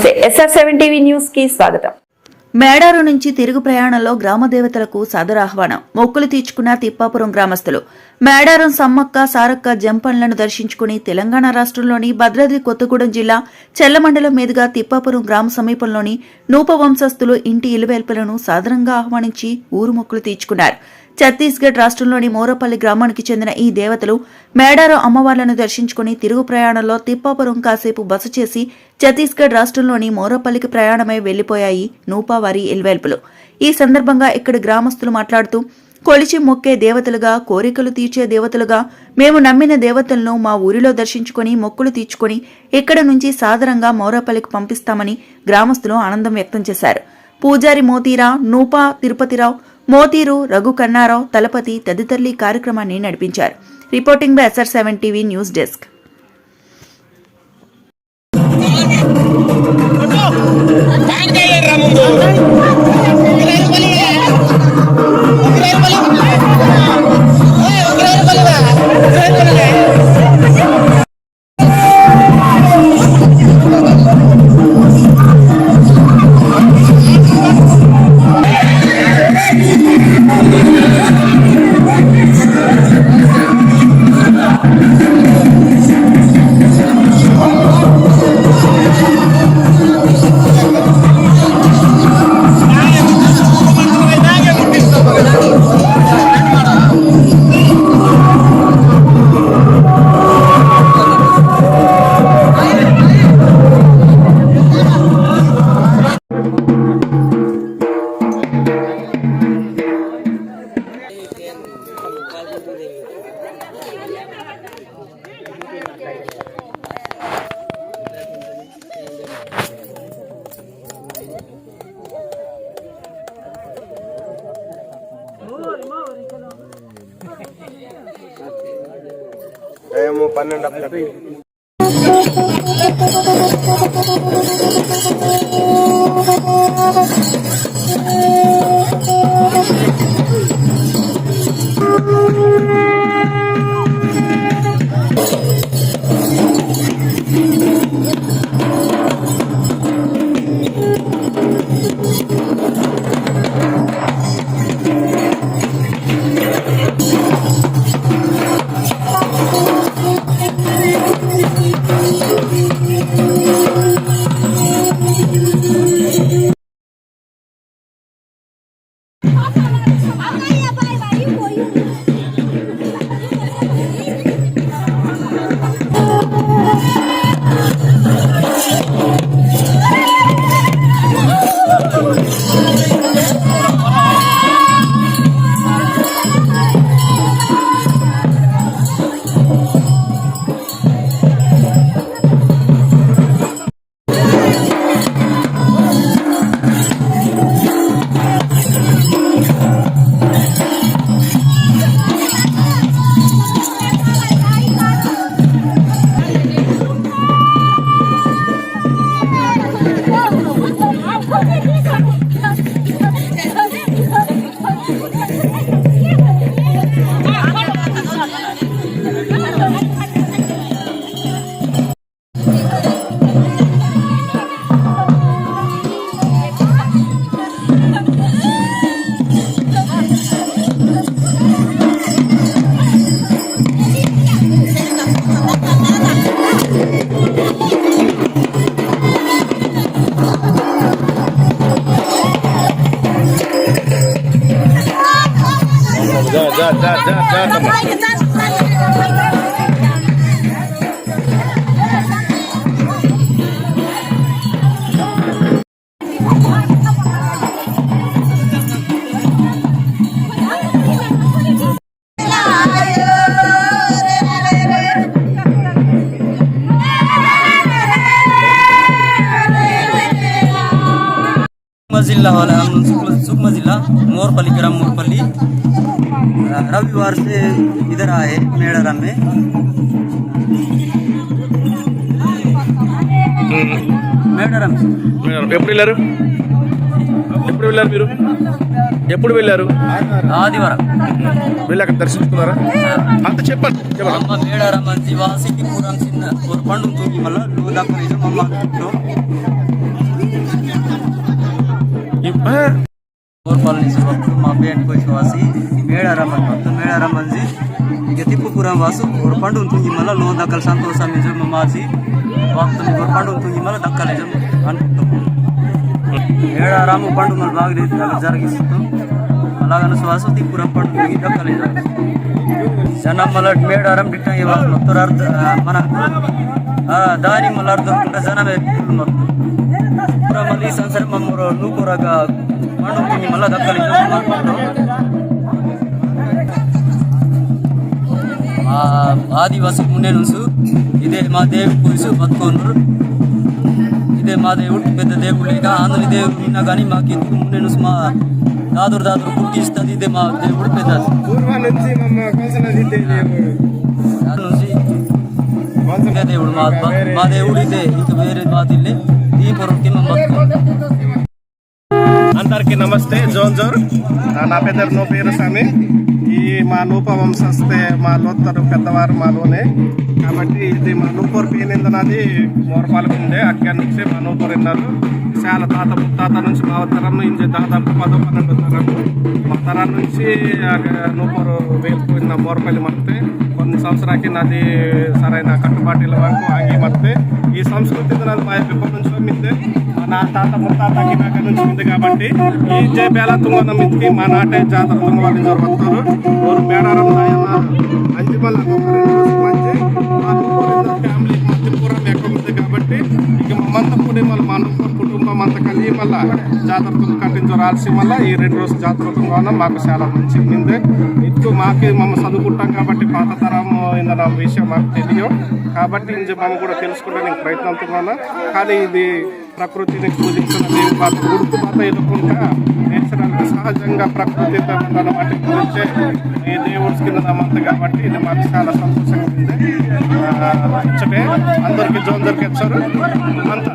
నమస్తే SR7 TV news కి స్వాగతం. మేడారు నుంచి తిరుగు ప్రయాణంలో గ్రామ దేవతలకు సాదర ఆహ్వానం. మొక్కులు తీర్చుకున్న తిప్పాపురం గ్రామస్తులు మేడారం సమ్మక్క సారక్క జంపన్లను దర్శించుకుని తెలంగాణ రాష్ట్రంలోని భద్రాద్రి కొత్తగూడెం జిల్లా చెల్లమండలం మీదుగా తిప్పాపురం గ్రామ సమీపంలోని నూప వంశస్థులు ఇంటి ఇలువేల్పులను సాదరంగా ఆహ్వానించి ఊరు మొక్కులు తీర్చుకున్నారు. ఛత్తీస్గఢ్ రాష్ట్రంలోని మోరపల్లి గ్రామానికి చెందిన ఈ దేవతలు మేడారం అమ్మవార్లను దర్శించుకుని తిరుగు ప్రయాణంలో తిప్పాపురం కాసేపు బస చేసి ఛత్తీస్గఢ్ రాష్ట్రంలోని మోరపల్లికి ప్రయాణమై వెళ్లిపోయాయి నూపావారి ఇల్వేల్పులు. ఈ సందర్భంగా ఇక్కడి గ్రామస్తులు మాట్లాడుతూ, కొలిచి మొక్కే దేవతలుగా, కోరికలు తీర్చే దేవతలుగా మేము నమ్మిన దేవతలను మా ఊరిలో దర్శించుకుని మొక్కులు తీర్చుకుని ఇక్కడ నుంచి సాదరంగా మోరపల్లికి పంపిస్తామని గ్రామస్తులు ఆనందం వ్యక్తం చేశారు. పూజారి మోతీరా, నూపా తిరుపతిరావు, మోతీరు, రఘు కన్నారావు, తలపతి తదితరులు ఈ కార్యక్రమాన్ని నడిపించారు. Reporting by SR7 TV news desk. ఏమో 12 जिला वाला सुकमा जिला मोरपल्ली ग्राम मोरपल्ली रविवार से इधर आए मेड़ाराम में। మేడారం ఎప్పుడు వెళ్ళారు? ఎప్పుడు వెళ్ళారు మీరు? ఎప్పుడు వెళ్ళారు? ఆదివారం వెళ్ళి అక్కడ దర్శించుకున్నారా? అంత చెప్పండి. అమ్మ మేడారం మంచి వాసికి పూరం చిన్న ఒక పండు తూగి మళ్ళీ నువ్వు దక్క నిజం అమ్మ ఊర్పల్లి నుంచి వస్తు మా పేంట్ పోయి వాసి మేడారం అని వస్తు మేడారం మంచి ఇక తిప్పుపురం వాసు ఒక పండు ఉంటుంది మళ్ళీ లో దక్కల సంతోషం నిజం మాసి వస్తుంది ఒక పండు ఉంటుంది మళ్ళీ దక్కల నిజం అనుకుంటాం. మేడారాము పండుగలు బాగా జరిగిస్తాం. అలాగని శ్వాస తిప్పురం పండుగ దక్కల నిజం జనమ్మల మేడారం డిట్ట మొత్తం అర్థ మన దాని మళ్ళీ అర్థం జనమే మొత్తం మళ్ళీ ఈ సంవత్సరం మమ్మల్ని నూకూరగా పండుగ మళ్ళీ దక్కల ఆదివాసి ముండే నుంచి ఇదే మా దేవుడు పోయిసు బతుకోనరు. ఇదే మా దేవుడు పెద్ద దేవుడు లేక ఆంధ్ర దేవుడు ఉన్నా కానీ మాకు ఎందుకు ముండే నుంచి మా దాదురు పుట్టిస్తుంది. ఇదే మా దేవుడు పెద్ద నుంచి ఇదే దేవుడు మా దేవుడు ఇదే ఇక వేరే బాతిల్లే దీపొరకి మా బతుకు. అందరికి నమస్తే. జోర్ నా పేరు స్వామి. ఈ మా నూప వంశస్థే మా లోత్తరు పెద్దవారు మాలోనే కాబట్టి ఇది మా నూపూరు పేనిందనది మోరపాలకు ఉండే అక్కడి నుంచి మా నూపూరు విన్నారు. చాలా తాత ముత్తాత నుంచి మా తరం నుంచి దాదాపు 10-12 తరం మా తరం నుంచి నూపూరు వెళ్ళిపోయిన మోరపల్లి మడితే కొన్ని సంవత్సరాలకి నాది సరైన కట్టుబాటుల వరకు ఆగి మడితే ఈ సంస్కృతి నాది మా ఎప్పటి నుంచో మిందే నా తాత ముత్తాత అగ్గినాక నుంచి ఉంది కాబట్టి ఈ జయబేళ తుంగన మిందికి మా నాటే జాతర తుంగవాళ్ళు జరుగుతారు. ఊరు మేడారం అంజిమల్ల మంచి ఫ్యామిలీ మంచిపురం ఎక్కువ ఉంది కాబట్టి ఇక మమ్మంతా కూడా మళ్ళీ మా కుటుంబం అంతా కలిగి మళ్ళీ జాతర తుంగ కట్టించు రాల్సి మళ్ళీ ఈ 2 రోజులు జాతర తుంగన మాకు చాలా మంచి మిందే ఇటు మాకు మమ్మల్ని చదువుకుంటాం కాబట్టి పాత తరం ఇందన్న విషయం మాకు తెలియదు కాబట్టి ఇంజ మమ్మ కూడా తెలుసుకోవడానికి ప్రయత్నంతున్నాను. కానీ ఇది ప్రకృతిని పూజించిన దేవి పాత గుర్తు పాత ఎదుర్కొంటా నేర్చడానికి సహజంగా ప్రకృతి తన వాటి గురించే ఈ దేవుడి కింద నమ్మంత కాబట్టి ఇది మాకు చాలా సంతోషంగా ఉంది. అందరికీ జోన్ దొరికిచ్చారు అంతా